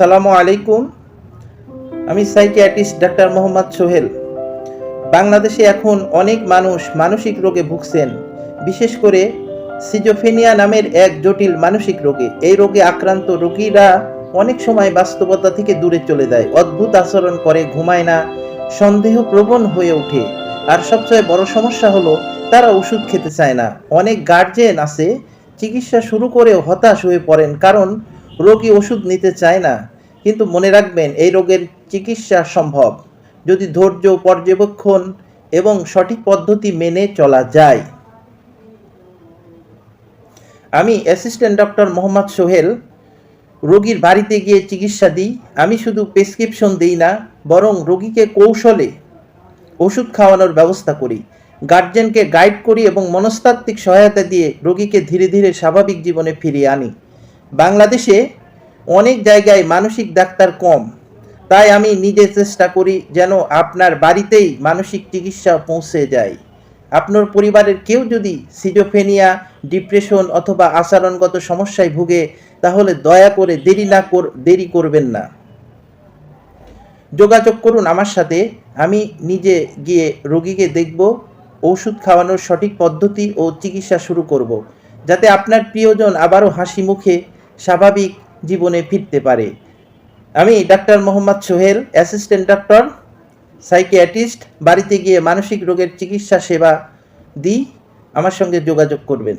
আসসালামু আলাইকুম। আমি সাইকিয়াট্রিস্ট ডাক্তার মোহাম্মদ সোহেল। বাংলাদেশে এখন অনেক মানুষ মানসিক রোগে ভুগছেন, বিশেষ করে সিজোফ্রেনিয়া নামের এক জটিল মানসিক রোগে। এই রোগে আক্রান্ত রোগীরা অনেক সময় বাস্তবতা থেকে দূরে চলে যায়, অদ্ভুত আচরণ করে, ঘুমায় না, সন্দেহপ্রবণ হয়ে ওঠে। আর সবচেয়ে বড় সমস্যা হলো তারা ওষুধ খেতে চায় না। অনেক গার্জিয়ান আছে চিকিৎসা শুরু করেও হতাশ হয়ে পড়েন, কারণ রোগী ওষুধ নিতে চায় না। কিন্তু মনে রাখবেন, এই রোগের চিকিৎসা সম্ভব যদি ধৈর্য, পর্যবেক্ষণ এবং সঠিক পদ্ধতি মেনে চলা যায়। আমি অ্যাসিস্ট্যান্ট ডক্টর মোহাম্মদ সোহেল। রোগীর বাড়িতে গিয়ে চিকিৎসা দিই। আমি শুধু প্রেসক্রিপশন দিই না, বরং রোগীকে কৌশলে ওষুধ খাওয়ানোর ব্যবস্থা করি, গার্জেনকে গাইড করি এবং মনস্তাত্ত্বিক সহায়তা দিয়ে রোগীকে ধীরে ধীরে স্বাভাবিক জীবনে ফিরিয়ে আনি। বাংলাদেশে অনেক জায়গায় মানসিক ডাক্তার কম, তাই আমি নিজে চেষ্টা করি যেন আপনার বাড়িতেই মানসিক চিকিৎসা পৌঁছে যায়। আপনার পরিবারের কেউ যদি সিজোফ্রেনিয়া, ডিপ্রেশন অথবা আচরণগত সমস্যায় ভুগে, তাহলে দয়া করে দেরি করবেন না। যোগাযোগ করুন আমার সাথে। আমি নিজে গিয়ে রোগীকে দেখব, ওষুধ খাওয়ানোর সঠিক পদ্ধতি ও চিকিৎসা শুরু করব, যাতে আপনার প্রিয়জন আবারও হাসি মুখে স্বাভাবিক জীবনে ফিরতে পারে। আমি doctor Mohammad Sohel, assistant doctor, psychiatrist. বাড়িতে গিয়ে মানসিক রোগের চিকিৎসা সেবা দিই। আমার সঙ্গে যোগাযোগ করবেন।